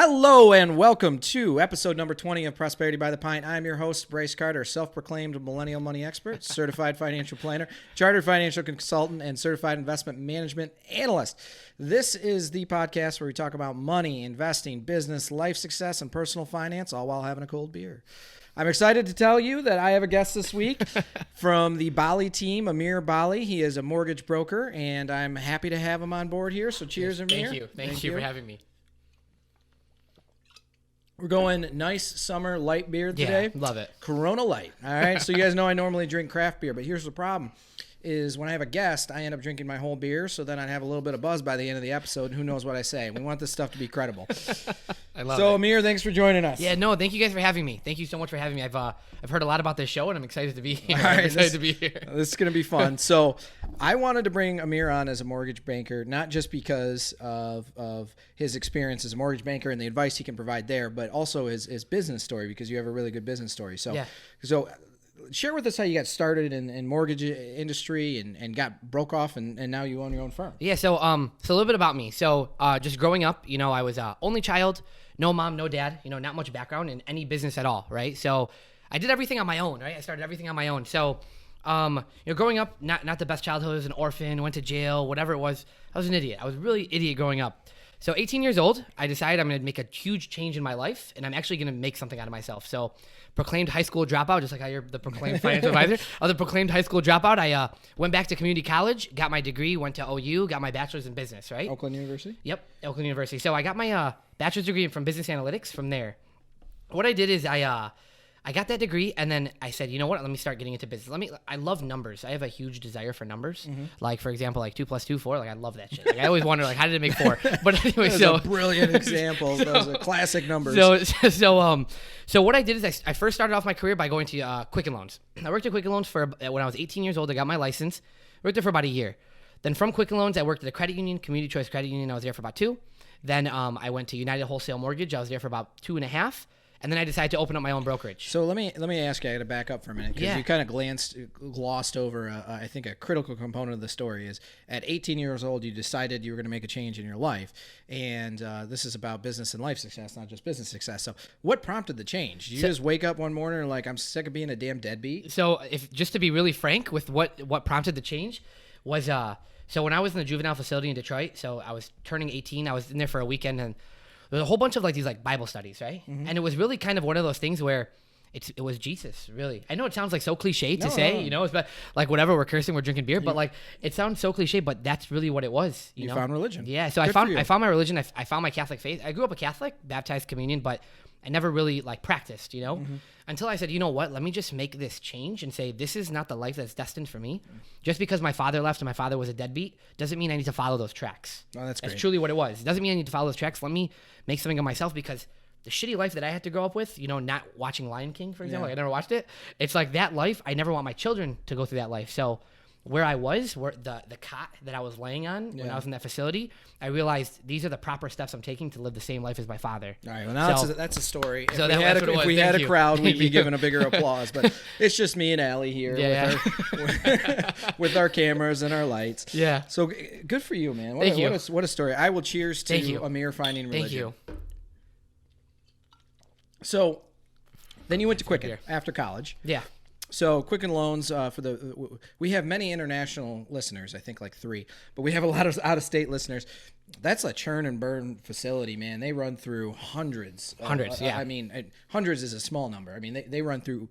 Hello and welcome to episode number 20 of Prosperity by the Pint. I'm your host, Brice Carter, self-proclaimed millennial money expert, certified financial planner, chartered financial consultant, and certified investment management analyst. This is the podcast where we talk about money, investing, business, life success, and personal finance, all while having a cold beer. I'm excited to tell you that I have a guest this week from the Bally team, Amer Bally. He is a mortgage broker, and I'm happy to have him on board here. So cheers, Amer. Thank you. Thank you for having me. We're going nice summer light beer today. Yeah, love it. Corona Light. All right. So you guys know I normally drink craft beer, but here's the problem is when I have a guest, I end up drinking my whole beer. So then I'd have a little bit of buzz by the end of the episode. And who knows what I say? We want this stuff to be credible. I love it. So Amer, thanks for joining us. Yeah, no, thank you guys for having me. Thank you so much for having me. I've heard a lot about this show and I'm excited to be here. All right, I'm excited to be here. This is going to be fun. So I wanted to bring Amer on as a mortgage banker, not just because of his experience as a mortgage banker and the advice he can provide there, but also his business story, because you have a really good business story. So, so share with us how you got started in mortgage industry and got broke off and now you own your own firm. Yeah, so a little bit about me. So just growing up, I was only child, no mom, no dad, not much background in any business at all, right? So I did everything on my own, right? I started everything on my own. So growing up, not the best childhood. I was an orphan, went to jail, whatever it was. I was an idiot. I was really idiot growing up. So 18 years old, I decided I'm going to make a huge change in my life, and I'm actually going to make something out of myself. So proclaimed high school dropout, just like how you're the proclaimed financial advisor. I was a proclaimed high school dropout. I went back to community college, got my degree, went to OU, got my bachelor's in business, right? Oakland University? Yep, Oakland University. So I got my bachelor's degree from business analytics from there. What I did is I got that degree, and then I said, you know what? Let me start getting into business. I love numbers. I have a huge desire for numbers. Mm-hmm. Like, for example, 2 + 2, 4. Like, I love that shit. Like, I always wonder, how did it make 4? But anyway, so a brilliant example. Those are classic numbers. So what I did is I first started off my career by going to Quicken Loans. I worked at Quicken Loans when I was 18 years old. I got my license. Worked there for about a year. Then from Quicken Loans, I worked at a credit union, Community Choice Credit Union. I was there for about 2. Then I went to United Wholesale Mortgage. I was there for about 2.5. And then I decided to open up my own brokerage. So let me ask you. I got to back up for a minute because you kind of glossed over. I think a critical component of the story is at 18 years old you decided you were going to make a change in your life, and this is about business and life success, not just business success. So what prompted the change? Did you just wake up one morning and I'm sick of being a damn deadbeat? So if just to be really frank with what prompted the change was so when I was in the juvenile facility in Detroit, so I was turning 18. I was in there for a weekend and. There was a whole bunch of these Bible studies, right? Mm-hmm. And it was really kind of one of those things where it was Jesus, really. I know it sounds so cliche to say, it's whatever, we're cursing, we're drinking beer, but it sounds so cliche, but that's really what it was. You know? Found religion. Yeah, so I found my religion. I found my Catholic faith. I grew up a Catholic, baptized communion, but I never really practiced, mm-hmm. Until I said, you know what, let me just make this change and say, this is not the life that's destined for me. Mm-hmm. Just because my father left and my father was a deadbeat doesn't mean I need to follow those tracks. Oh, that's great. That's truly what it was. It doesn't mean I need to follow those tracks. Let me make something of myself, because the shitty life that I had to grow up with, not watching Lion King, for example, I never watched it. It's that life, I never want my children to go through that life. So where I was, the cot that I was laying on when I was in that facility, I realized these are the proper steps I'm taking to live the same life as my father. All right, well, now that's a story. So if we had a crowd, we'd be giving a bigger applause. But it's just me and Allie here with our cameras and our lights. Yeah. So good for you, man. What a story. I will cheers to Amer finding religion. Thank you. So then you went to Quicken after college. Yeah. So Quicken Loans, we have many international listeners, I think 3, but we have a lot of out-of-state listeners. That's a churn and burn facility, man. They run through hundreds. Yeah. I mean, hundreds is a small number. I mean, they run through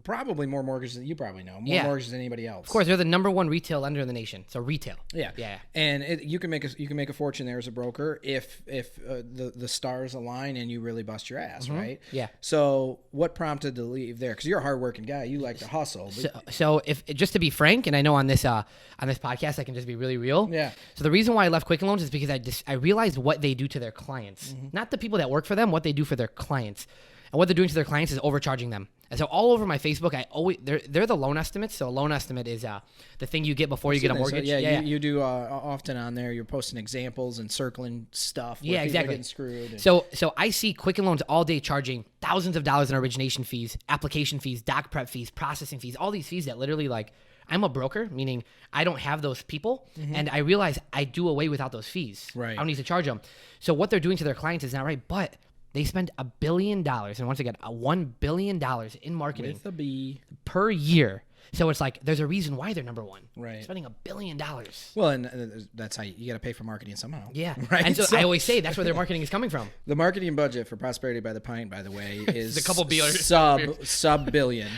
probably more mortgages than you probably know. More mortgages than anybody else. Of course, they're the number 1 retail lender in the nation. So retail. Yeah. And you can make a fortune there as a broker if the stars align and you really bust your ass, mm-hmm. right? Yeah. So what prompted to leave there? Because you're a hardworking guy. You like to hustle. So if just to be frank, and I know on this podcast I can just be really real. Yeah. So the reason why I left Quicken Loans is because I realized what they do to their clients, mm-hmm. not the people that work for them, what they do for their clients. And what they're doing to their clients is overcharging them. And so all over my Facebook, they're the loan estimates. So a loan estimate is the thing you get before you get a mortgage. So you do often on there. You're posting examples and circling stuff. Yeah, exactly. Getting screwed. So I see Quicken Loans all day charging thousands of dollars in origination fees, application fees, doc prep fees, processing fees, all these fees that literally I'm a broker, meaning I don't have those people, and I realize I do away without those fees. Right. I don't need to charge them. So what they're doing to their clients is not right, but they spend $1 billion, and once again, $1 billion in marketing With a B. per year. So it's like there's a reason why they're number one. Right. Spending $1 billion. Well, and that's how you got to pay for marketing somehow. Yeah. Right. And so I always say that's where their marketing is coming from. The marketing budget for Prosperity by the Pint, by the way, is a couple beers. sub billion.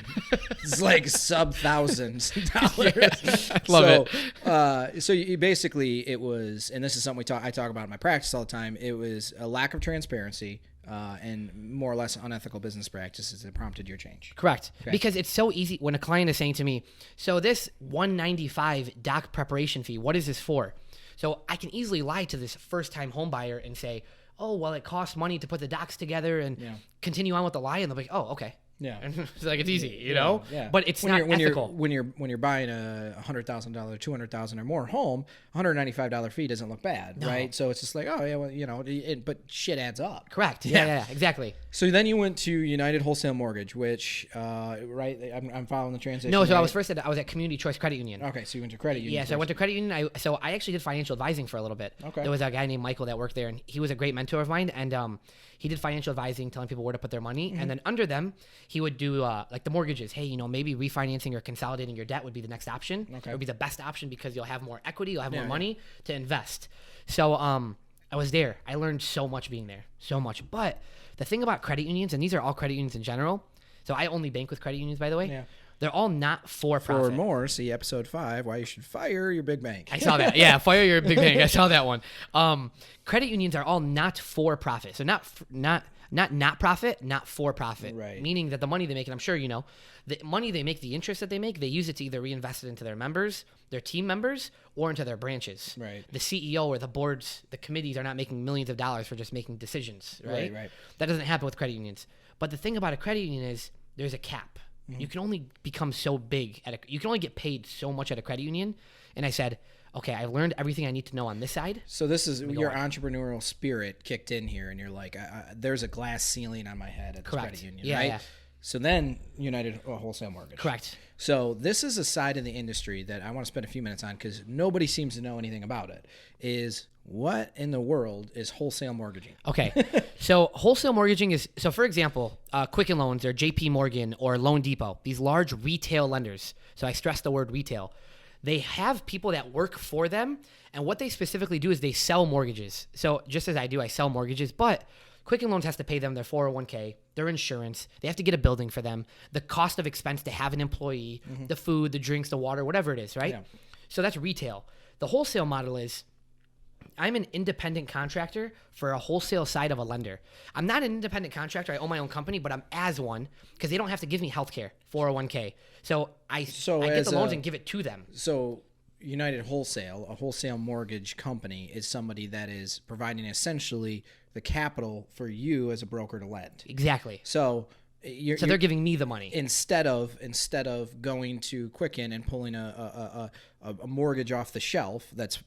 It's like sub thousands dollars. Love it. So you basically, it was, and this is something I talk about in my practice all the time. It was a lack of transparency. And more or less unethical business practices that prompted your change. Correct. Okay. Because it's so easy when a client is saying to me, so this $195 doc preparation fee, what is this for? So I can easily lie to this first-time home buyer and say, oh, well, it costs money to put the docs together and continue on with the lie. And they'll be like, oh, okay. Yeah. It's like, it's easy, you know? Yeah. But it's not ethical. When you're buying a $100,000, $200,000 or more home, $195 fee doesn't look bad, right? So it's just like, oh yeah, well, but shit adds up. Correct. Yeah, exactly. So then you went to United Wholesale Mortgage, which, right? I'm following the transition. No, so right? I was at Community Choice Credit Union. Okay, so you went to credit union. Yeah, so I went to credit union. I actually did financial advising for a little bit. Okay. There was a guy named Michael that worked there, and he was a great mentor of mine. And he did financial advising, telling people where to put their money. And then under them, he would do like the mortgages. Hey, maybe refinancing or consolidating your debt would be the next option. Okay. It would be the best option because you'll have more equity, you'll have more money to invest. So I was there. I learned so much being there, so much. But the thing about credit unions, and these are all credit unions in general. So I only bank with credit unions, by the way. Yeah. They're all not for-profit. For more, see episode 5, why you should fire your big bank. I saw that. Yeah, fire your big bank. I saw that one. Credit unions are all not for-profit. So not profit, not for-profit. Right. Meaning that the money they make, and I'm sure the money they make, the interest that they make, they use it to either reinvest it into their members, their team members, or into their branches. Right. The CEO or the boards, the committees are not making millions of dollars for just making decisions. Right. Right. That doesn't happen with credit unions. But the thing about a credit union is there's a cap. Mm-hmm. You can only become so big you can only get paid so much at a credit union. And I said, okay, I've learned everything I need to know on this side. So this is your entrepreneurial spirit kicked in here, and you're like, there's a glass ceiling on my head at this credit union, right? Yeah. So then United Wholesale Mortgage. Correct. So this is a side of the industry that I want to spend a few minutes on because nobody seems to know anything about it, is what in the world is wholesale mortgaging? Okay. So wholesale mortgaging is, so for example, Quicken Loans or JP Morgan or Loan Depot, these large retail lenders. So I stress the word retail. They have people that work for them, and what they specifically do is they sell mortgages. So just as I do, I sell mortgages, but Quicken Loans has to pay them their 401k, their insurance. They have to get a building for them, the cost of expense to have an employee, the food, the drinks, the water, whatever it is, right? Yeah. So that's retail. The wholesale model is I'm an independent contractor for a wholesale side of a lender. I'm not an independent contractor. I own my own company, but I'm as one because they don't have to give me healthcare, 401k. So I get the loans and give it to them. So United Wholesale, a wholesale mortgage company, is somebody that is providing essentially the capital for you as a broker to lend. Exactly. So they're giving me the money instead of going to Quicken and pulling a mortgage off the shelf that's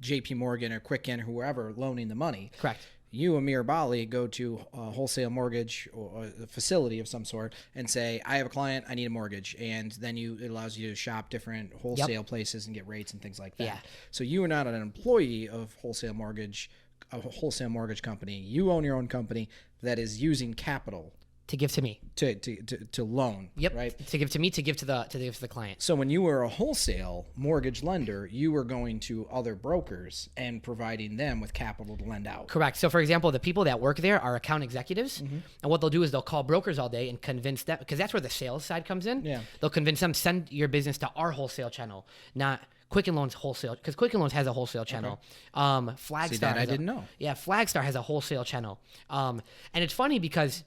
JP Morgan or Quicken or whoever loaning the money. Correct. You, Amer, Bally, go to a wholesale mortgage or a facility of some sort and say, I have a client, I need a mortgage. And then it allows you to shop different wholesale places and get rates and things like that. Yeah. So you are not an employee of a wholesale mortgage company. You own your own company that is using capital to give to me to loan. Yep. Right. To give to me to give to the client. So when you were a wholesale mortgage lender, you were going to other brokers and providing them with capital to lend out. Correct. So for example, the people that work there are account executives, and what they'll do is they'll call brokers all day and convince them, because that's where the sales side comes in. Yeah. They'll convince them, send your business to our wholesale channel, not Quicken Loans wholesale, because Quicken Loans has a wholesale channel. Okay. Flagstar, I didn't know. Yeah, Flagstar has a wholesale channel. And it's funny because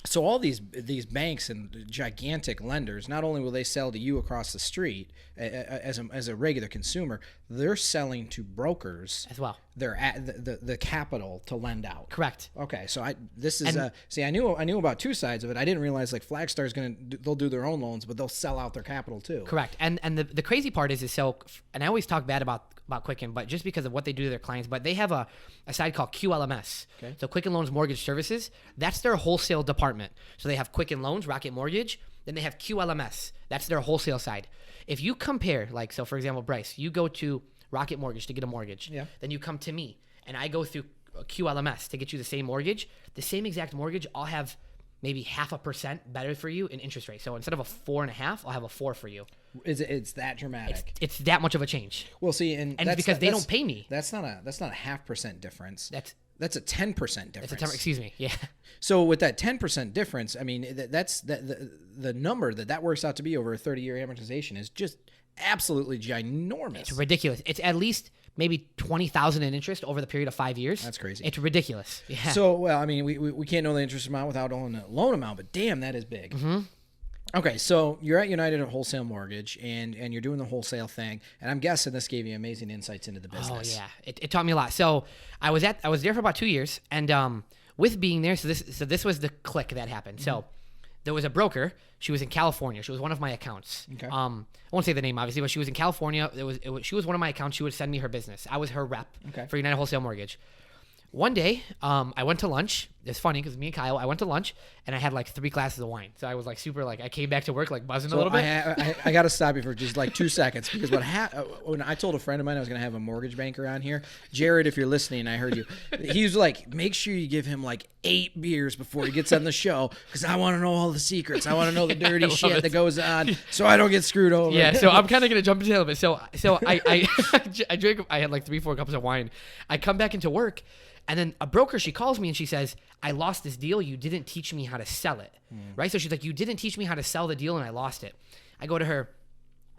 so all these banks and gigantic lenders, not only will they sell to you across the street as a regular consumer, they're selling to brokers as well. They're at the capital to lend out. Correct. Okay, so I knew about two sides of it. I didn't realize like Flagstar's they'll do their own loans, but they'll sell out their capital too. Correct. And the crazy part is so, and I always talk bad about Quicken, but just because of what they do to their clients, but they have a side called QLMS. Okay. So Quicken Loans Mortgage Services, that's their wholesale department. So they have Quicken Loans, Rocket Mortgage, Then they have QLMS. That's their wholesale side. If you compare, like, so for example, Brice, you go to Rocket Mortgage to get a mortgage. Yeah. Then you come to me, and I go through QLMS to get you the same mortgage. The same exact mortgage, I'll have maybe 0.5% better for you in interest rate. So instead of a 4.5, I'll have a 4 for you. It's that dramatic. It's that much of a change. Well, see, and it's because they don't pay me. That's not a 0.5% difference. That's a 10% difference. That's a excuse me. Yeah. So with that 10% difference, I mean, that's the number that works out to be over a 30-year amortization is just absolutely ginormous. It's ridiculous. It's at least maybe $20,000 in interest over the period of 5 years. That's crazy. It's ridiculous. Yeah. So, well, I mean, we can't know the interest amount without knowing the loan amount, but damn, that is big. Mm-hmm. Okay, so you're at United Wholesale Mortgage, and you're doing the wholesale thing, and I'm guessing this gave you amazing insights into the business. Oh yeah, it taught me a lot. So I was there for about 2 years, and with being there, so this was the click that happened. Mm-hmm. So there was a broker. She was in California. She was one of my accounts. Okay. I won't say the name obviously, but she was in California. She was one of my accounts. She would send me her business. I was her rep for United Wholesale Mortgage. One day, I went to lunch. It's funny because me and Kyle, I went to lunch and I had like 3 glasses of wine. So I was like super I came back to work like buzzing a little bit. I got to stop you for just like 2 seconds because when I told a friend of mine I was going to have a mortgage banker on here, Jared, if you're listening, I heard you. He was like, make sure you give him like 8 beers before he gets on the show because I want to know all the secrets. I want to know the dirty shit that goes on so I don't get screwed over. Yeah, so I'm kind of going to jump into a little bit. So I drank, I had like 3-4 cups of wine. I come back into work. And then a broker, she calls me and she says, I lost this deal. You didn't teach me how to sell it. Right? So she's like, you didn't teach me how to sell the deal and I lost it. I go to her,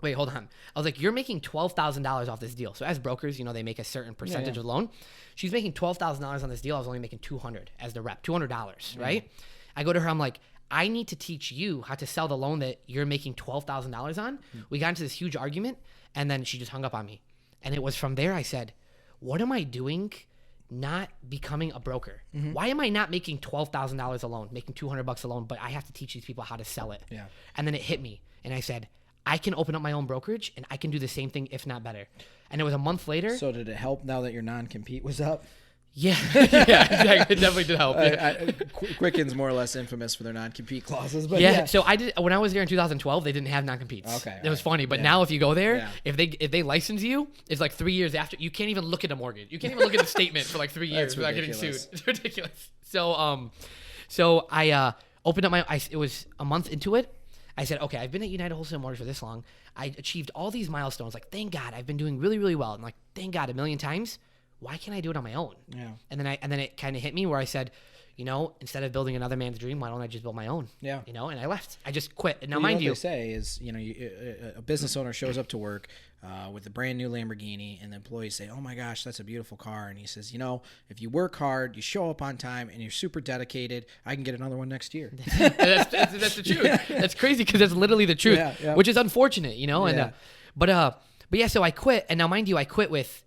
wait, hold on. I was like, you're making $12,000 off this deal. So as brokers, they make a certain percentage of loan. She's making $12,000 on this deal. I was only making $200 as the rep, $200, right? I go to her, I'm like, I need to teach you how to sell the loan that you're making $12,000 on. We got into this huge argument and then she just hung up on me. And it was from there I said, what am I doing not becoming a broker? Why am I not making $12,000 a loan, making $200 a loan, but I have to teach these people how to sell it? Yeah. And then it hit me and I said, I can open up my own brokerage and I can do the same thing, if not better. And it was a month later. So did it help now that your non-compete was up? Yeah. Yeah, exactly. It definitely did help. Quicken's more or less infamous for their non-compete clauses. But yeah. So when I was there in 2012, they didn't have non-competes. Okay. It was funny. But now if you go there, if they license you, it's like 3 years after. You can't even look at a mortgage. You can't even look at the statement for like 3 years without getting sued. It's ridiculous. So I opened up it was a month into it. I said, okay, I've been at United Wholesale Mortgage for this long. I achieved all these milestones. Like, thank God, I've been doing really, really well. I'm like, thank God, a million times. Why can't I do it on my own? Yeah. And then it kind of hit me where I said, instead of building another man's dream, why don't I just build my own? Yeah. And I left. I just quit. And now, mind you, what they say is, a business owner shows up to work with a brand new Lamborghini, and the employees say, "Oh my gosh, that's a beautiful car." And he says, if you work hard, you show up on time, and you're super dedicated, I can get another one next year. that's the truth. That's crazy because that's literally the truth, which is unfortunate, And but yeah, so I quit, and now, mind you, I quit with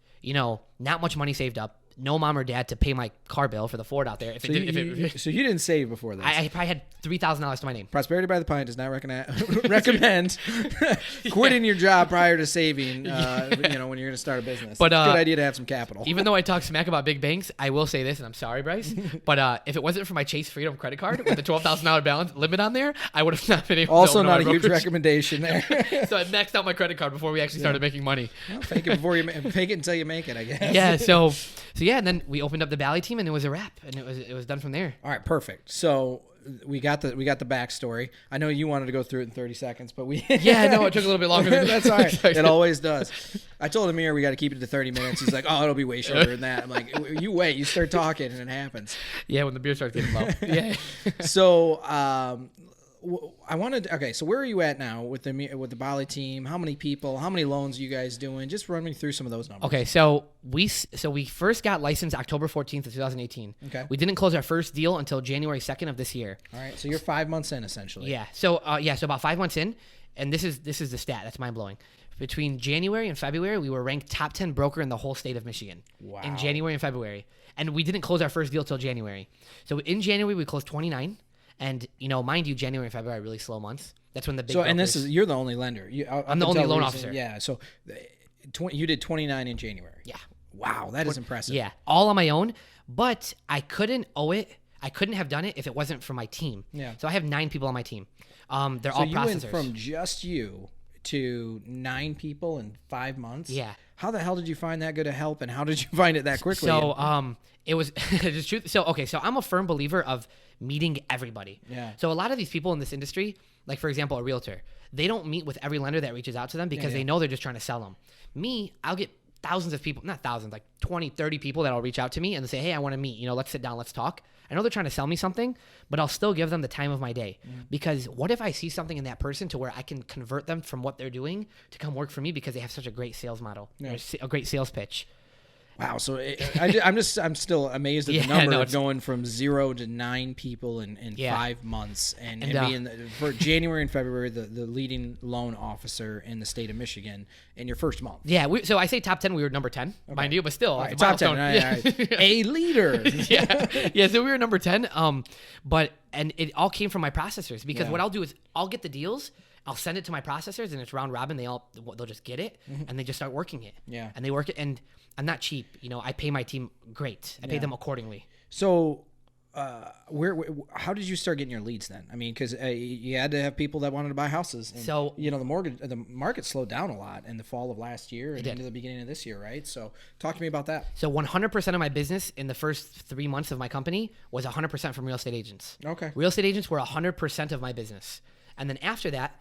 not much money saved up, no mom or dad to pay my car bill for the Ford out there. So you didn't save before this? I probably had $3,000 to my name. Prosperity by the Pint does not recommend quitting your job prior to saving. When you're going to start a business, but it's a good idea to have some capital. Even though I talk smack about big banks, I will say this, and I'm sorry, Brice, but if it wasn't for my Chase Freedom credit card with the $12,000 balance limit on there, I would have not been able. Also, to not a huge recommendation there. So I maxed out my credit card before we actually started making money. Well, fake it until you make it, I guess. Yeah. So yeah, and then we opened up the Bally team, and it was a wrap, and it was done from there. All right, perfect. So we got the backstory. I know you wanted to go through it in 30 seconds, but we yeah, no, it took a little bit longer than that's all right. It always does. I told Amer we got to keep it to 30 minutes. He's like, oh, it'll be way shorter than that. I'm like, you wait, you start talking, and it happens. Yeah, when the beer starts getting low. Yeah. So so where are you at now with the Bally team? How many people? How many loans are you guys doing? Just run me through some of those numbers. Okay, so we first got licensed October 14th of 2018. Okay. We didn't close our first deal until January 2nd of this year. All right, so you're 5 months in essentially. Yeah. So so about 5 months in, and this is the stat that's mind blowing. Between January and February, we were ranked top 10 broker in the whole state of Michigan. Wow. In January and February, and we didn't close our first deal till January. So in January we closed 29. And, mind you, January and February are really slow months. That's when the big brokers, and you're the only lender. I'm the only loan officer. Yeah, so you did 29 in January. Yeah. Wow, that is impressive. Yeah, all on my own, but I couldn't owe it. I couldn't have done it if it wasn't for my team. Yeah. So I have 9 people on my team. They're So all you processors. went from just you to 9 people in 5 months. Yeah. How the hell did you find that good of help, and how did you find it that quickly? So it was just truth. So okay, so I'm a firm believer of meeting everybody. Yeah. So a lot of these people in this industry, like for example, a realtor, they don't meet with every lender that reaches out to them because they know they're just trying to sell them. Me, I'll get thousands of people, not thousands, like 20, 30 people that'll reach out to me and they say, hey, I want to meet, let's sit down, let's talk. I know they're trying to sell me something, but I'll still give them the time of my day because what if I see something in that person to where I can convert them from what they're doing to come work for me because they have such a great sales model, a great sales pitch. Wow. So I'm still amazed at the number of going from 0 to 9 people in 5 months and being for January and February the leading loan officer in the state of Michigan in your first month. Yeah. So I say top 10, we were number 10, mind you, but still right, top 10. A leader. Yeah. So we were number 10. And it all came from my processors because what I'll do is I'll get the deals. I'll send it to my processors and it's round robin. They'll just get it and they just start working it. Yeah. And they work it and I'm not cheap. I pay my team great. I pay them accordingly. So how did you start getting your leads then? I mean, because you had to have people that wanted to buy houses. And, so the market slowed down a lot in the fall of last year and into the beginning of this year, right? So talk to me about that. So 100% of my business in the first 3 months of my company was 100% from real estate agents. Okay. Real estate agents were 100% of my business. And then after that,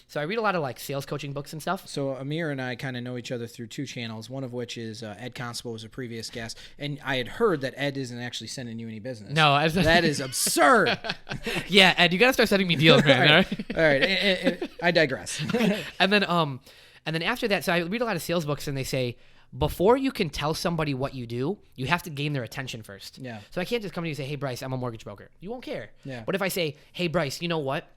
so I read a lot of like sales coaching books and stuff. So Amer and I kind of know each other through 2 channels, one of which is Ed Constable was a previous guest. And I had heard that Ed isn't actually sending you any business. No. That is absurd. Yeah, Ed, you got to start sending me deals, man. All right. And I digress. and then after that, so I read a lot of sales books and they say, before you can tell somebody what you do, you have to gain their attention first. Yeah. So I can't just come to you and say, hey, Brice, I'm a mortgage broker. You won't care. Yeah. What if I say, hey, Brice, you know what?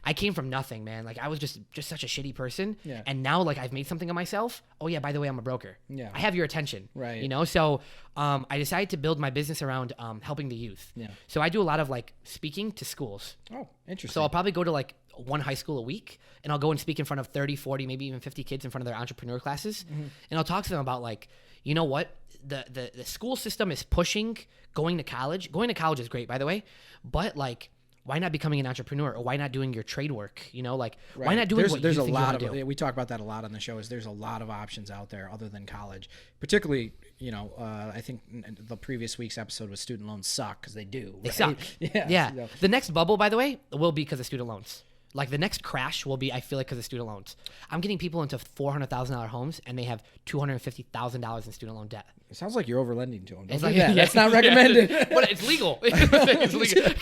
I came from nothing, man. Like I was just such a shitty person. Yeah. And now like I've made something of myself. Oh yeah, by the way, I'm a broker. Yeah. I have your attention. Right. So I decided to build my business around helping the youth. Yeah. So I do a lot of like speaking to schools. Oh, interesting. So I'll probably go to like one high school a week and I'll go and speak in front of 30, 40, maybe even 50 kids in front of their entrepreneur classes. And I'll talk to them about like, you know what? The school system is pushing going to college. Going to college is great, by the way. But like, why not becoming an entrepreneur or why not doing your trade work? Why not doing what you think you want to do? We talk about that a lot on the show is there's a lot of options out there other than college, particularly, I think the previous week's episode was student loans suck because they do. They suck. Yeah. So. The next bubble, by the way, will be because of student loans. Like the next crash will be, I feel like, because of student loans. I'm getting people into $400,000 homes and they have $250,000 in student loan debt. It sounds like you're overlending to them. Don't It's do like, that. That's not recommended. But it's legal. It's legal.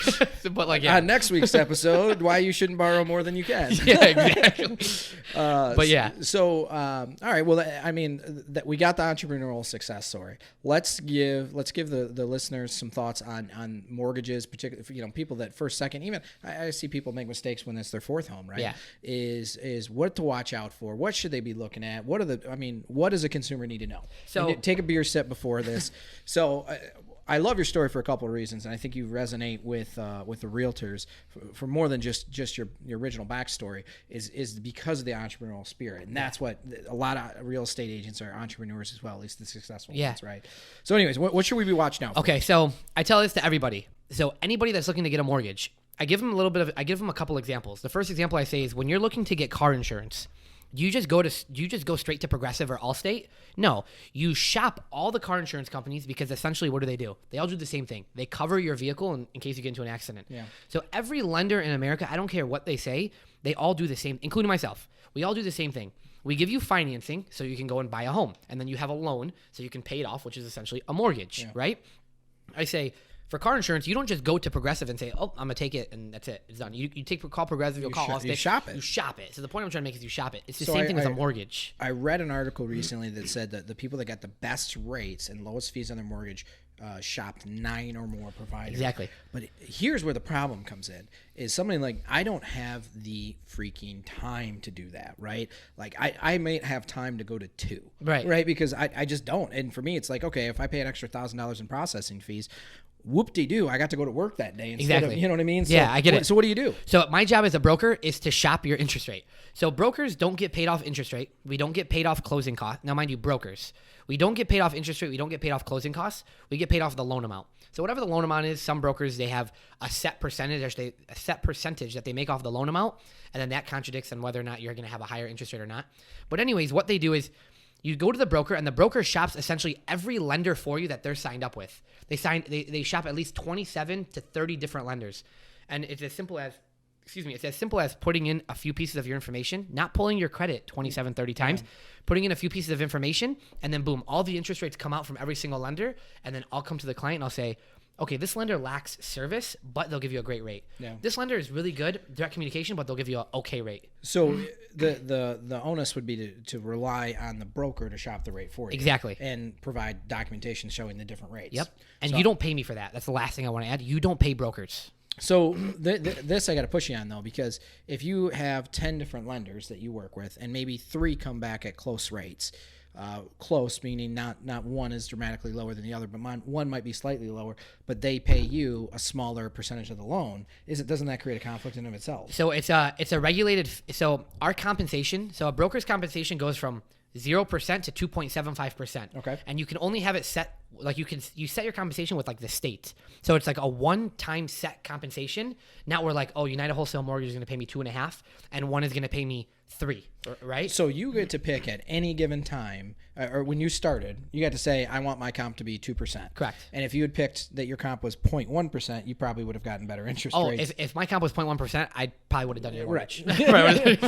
But like, yeah. Next week's episode, why you shouldn't borrow more than you can. Yeah, exactly. But yeah. So, all right. Well, I mean, that we got the entrepreneurial success story. Let's give the listeners some thoughts on mortgages, particularly people that first, second, even I see people make mistakes when it's their 4th home, right? Yeah. Is what to watch out for? What should they be looking at? What does a consumer need to know? So take a beer sip before this. So I love your story for a couple of reasons, and I think you resonate with the realtors for more than just your original backstory is because of the entrepreneurial spirit, and that's what a lot of real estate agents are entrepreneurs as well, at least the successful ones, right? So, anyways, what should we be watching out for? Okay, so I tell this to everybody. So anybody that's looking to get a mortgage, I give them a couple examples. The first example I say is when you're looking to get car insurance. Do you just go straight to Progressive or Allstate? No, you shop all the car insurance companies because essentially what do? They all do the same thing. They cover your vehicle in case you get into an accident. Yeah. So every lender in America, I don't care what they say, they all do the same, including myself. We all do the same thing. We give you financing so you can go and buy a home, and then you have a loan so you can pay it off, which is essentially a mortgage, right? I say, for car insurance, you don't just go to Progressive and say, oh, I'm going to take it, and that's it. It's done. You call Progressive, you'll call Allstate. You shop it. You shop it. So the point I'm trying to make is you shop it. It's the same thing as a mortgage. I read an article recently that said that the people that got the best rates and lowest fees on their mortgage shopped 9 or more providers. Exactly. But here's where the problem comes in, is something like, I don't have the freaking time to do that, right? Like, I may have time to go to 2. Right? Because I just don't. And for me, it's like, okay, if I pay an extra $1,000 in processing fees, whoop-de-doo, I got to go to work that day instead Exactly. of, you know what I mean? So Yeah, I get it. So what do you do? So my job as a broker is to shop your interest rate. So brokers don't get paid off interest rate. We don't get paid off closing costs. Now, mind you, brokers, we don't get paid off interest rate. We don't get paid off closing costs. We get paid off the loan amount. So whatever the loan amount is, some brokers, they have a set percentage that they make off the loan amount, and then that contradicts on whether or not you're going to have a higher interest rate or not. But anyways, what they do is you go to the broker, and the broker shops essentially every lender for you that they're signed up with. They shop at least 27 to 30 different lenders, and it's as simple as putting in a few pieces of your information, not pulling your credit 27, 30 times, putting in a few pieces of information, and then boom, all the interest rates come out from every single lender, and then I'll come to the client and I'll say, okay, this lender lacks service, but they'll give you a great rate. Yeah. This lender is really good, direct communication, but they'll give you an okay rate. So the onus would be to rely on the broker to shop the rate for you. Exactly. And provide documentation showing the different rates. Yep. And you don't pay me for that. That's the last thing I want to add. You don't pay brokers. So this I got to push you on, though, because if you have 10 different lenders that you work with and maybe 3 come back at close rates, close meaning not one is dramatically lower than the other, but one might be slightly lower, but they pay you a smaller percentage of the loan. Doesn't that create a conflict in of itself? So it's a regulated. So our compensation. So a broker's compensation goes from 0% to 2.75%. Okay. And you can only have it set, like you set your compensation with like the state. So it's like a one-time set compensation. Not where like, oh, United Wholesale Mortgage is going to pay me 2.5 and one is going to pay me 3, right? So you get to pick at any given time, or when you started, you got to say, I want my comp to be 2%. Correct. And if you had picked that your comp was 0.1%, you probably would have gotten better interest rates. If my comp was 0.1%, I probably would have done it mortgage. Right.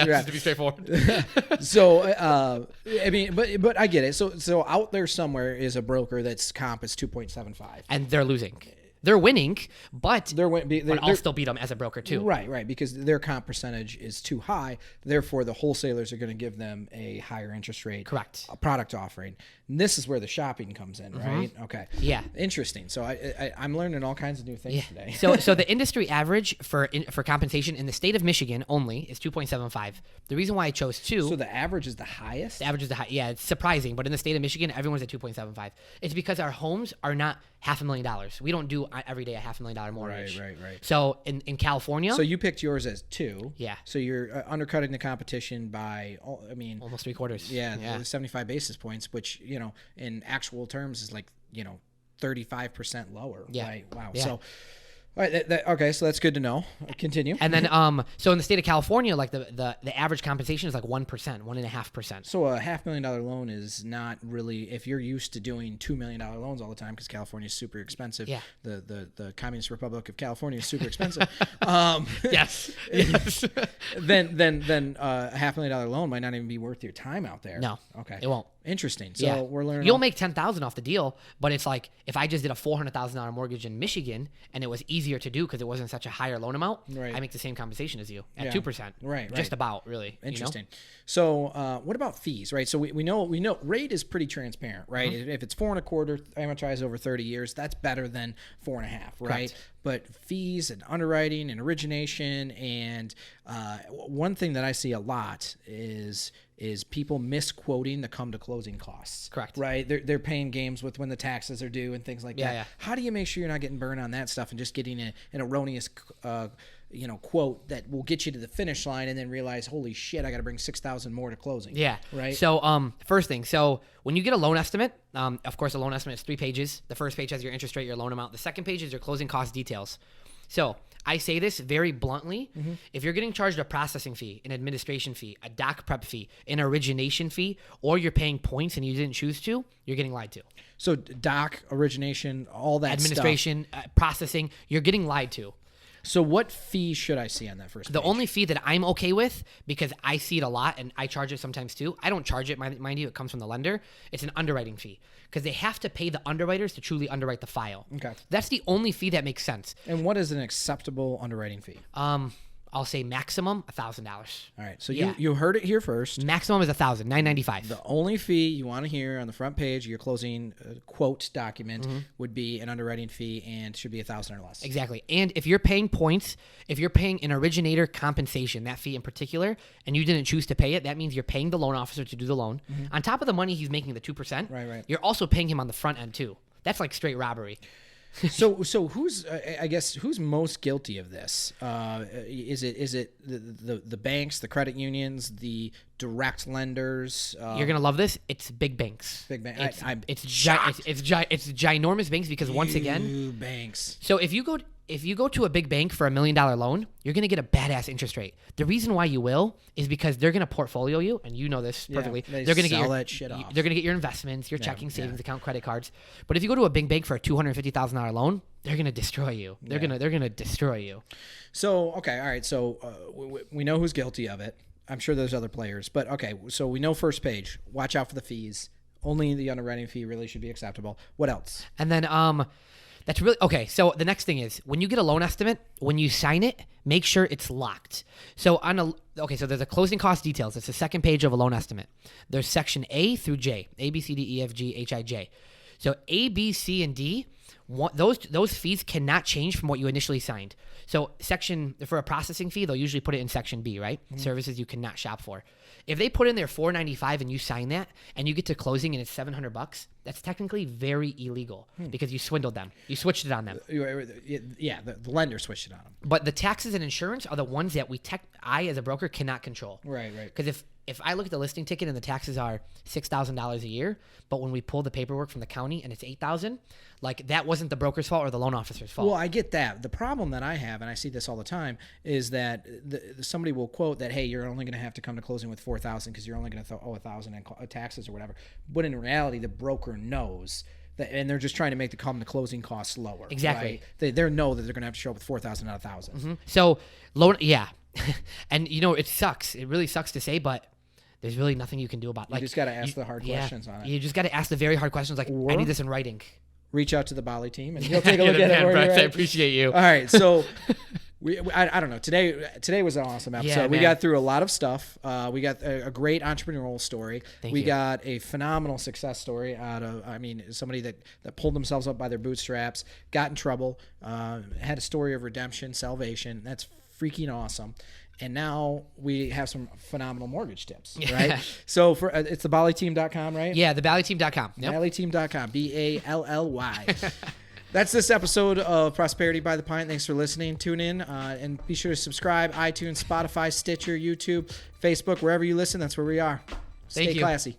Just to be straightforward. So, I mean, but I get it. So out there somewhere is a broker that's comp is 2.75. And they're losing. They're winning, but I'll still beat them as a broker too. Right, because their comp percentage is too high. Therefore, the wholesalers are going to give them a higher interest rate. Correct. Product offering. And this is where the shopping comes in, right? Okay. Yeah. Interesting. So I'm learning all kinds of new things today. So the industry average for compensation in the state of Michigan only is 2.75. The reason why I chose 2. So the average is the highest? The average is the high. Yeah, it's surprising, but in the state of Michigan, everyone's at 2.75. It's because our homes are not $500,000. We don't do every day a $500,000 mortgage. Right. So in California, so you picked yours as 2. Yeah. So you're undercutting the competition by, almost 3/4. Yeah. 75 basis points, which in actual terms is like 35% lower. Yeah. Right. Wow. Yeah. So. All right. Okay. So that's good to know. Continue. And then, so in the state of California, like the average compensation is like 1%, 1.5%. So a $500,000 loan is not really, if you're used to doing $2 million loans all the time, because California is super expensive. Yeah. The Communist Republic of California is super expensive. Yes. Then a $500,000 loan might not even be worth your time out there. No. Okay. It won't. Interesting. So we're learning. You'll make $10,000 off the deal, but it's like if I just did a $400,000 mortgage in Michigan and it was easier to do because it wasn't such a higher loan amount, I make the same compensation as you at 2%. Right. Just about, really. Interesting. So what about fees, right? So we know rate is pretty transparent, right? If it's 4.25 amortized over 30 years, that's better than 4.5, right? Correct. But fees and underwriting and origination and one thing that I see a lot is people misquoting the come to closing costs. Correct. Right? They're paying games with when the taxes are due and things like that. Yeah. How do you make sure you're not getting burned on that stuff and just getting an erroneous quote that will get you to the finish line and then realize, holy shit, I got to bring 6,000 more to closing. Yeah. Right. So, first thing. So when you get a loan estimate, of course, a loan estimate is 3 pages. The first page has your interest rate, your loan amount. The second page is your closing cost details. So I say this very bluntly. If you're getting charged a processing fee, an administration fee, a doc prep fee, an origination fee, or you're paying points and you didn't choose to, you're getting lied to. So doc, origination, all that administration, processing, you're getting lied to. So what fee should I see on that first page? The only fee that I'm okay with, because I see it a lot and I charge it sometimes too. I don't charge it, mind you, it comes from the lender. It's an underwriting fee because they have to pay the underwriters to truly underwrite the file. Okay. That's the only fee that makes sense. And what is an acceptable underwriting fee? I'll say maximum $1,000. All right. So you heard it here first. Maximum is $1,000, $995. The only fee you want to hear on the front page of your closing quote document would be an underwriting fee and should be $1,000 or less. Exactly. And if you're paying points, if you're paying an originator compensation, that fee in particular, and you didn't choose to pay it, that means you're paying the loan officer to do the loan. On top of the money he's making, the 2%, right. You're also paying him on the front end too. That's like straight robbery. So who's I guess who's most guilty of this? Is it the banks, the credit unions, the direct lenders? You're gonna love this. It's big banks. Big bank. It's ginormous banks because once again, banks. So if you go to a big bank for $1 million loan, you're going to get a badass interest rate. The reason why you will is because they're going to portfolio you, and you know this perfectly. They're going to sell that shit off. They're going to get your investments, your checking, savings account, credit cards. But if you go to a big bank for a $250,000 loan, they're going to destroy you. They're going to destroy you. So okay, all right. So we know who's guilty of it. I'm sure there's other players, but okay. So we know first page. Watch out for the fees. Only the underwriting fee really should be acceptable. What else? And then that's really okay. So the next thing is when you get a loan estimate, when you sign it, make sure it's locked. So so there's a closing cost details. It's the second page of a loan estimate. There's section A through J, A, B, C, D, E, F, G, H, I, J. So A, B, C, and D, those fees cannot change from what you initially signed. So for a processing fee, they'll usually put it in section B, right? Mm-hmm. Services you cannot shop for. If they put in there $495 and you sign that and you get to closing and it's $700, that's technically very illegal because you swindled them. You switched it on them. Yeah, the lender switched it on them. But the taxes and insurance are the ones that I as a broker cannot control. Right. Because if I look at the listing ticket and the taxes are $6,000 a year, but when we pull the paperwork from the county and it's $8,000, like that wasn't the broker's fault or the loan officer's fault. Well, I get that. The problem that I have, and I see this all the time, is that somebody will quote that, hey, you're only going to have to come to closing with $4,000 because you're only going to owe $1,000 in taxes or whatever. But in reality, the broker knows that, and they're just trying to make the closing costs lower. Exactly. Right? They know that they're going to have to show up with $4,000 not $1,000. Mm-hmm. So loan, yeah, and it sucks. It really sucks to say, but there's really nothing you can do about it. You just got to ask the hard questions on it. You just got to ask the very hard questions. Like, I need this in writing. Reach out to the Bally team, and you'll take a look at it. Brice, I appreciate you. All right, so I don't know. Today was an awesome episode. Yeah, we got through a lot of stuff. We got a great entrepreneurial story. Thank you. Got a phenomenal success story out of, somebody that pulled themselves up by their bootstraps, got in trouble, had a story of redemption, salvation. That's freaking awesome. And now we have some phenomenal mortgage tips, right? So it's the ballyteam.com, right? Yeah, the ballyteam.com. Yep. Ballyteam.com, Bally. That's this episode of Prosperity by the Pint. Thanks for listening. Tune in and be sure to subscribe. iTunes, Spotify, Stitcher, YouTube, Facebook, wherever you listen. That's where we are. Stay classy.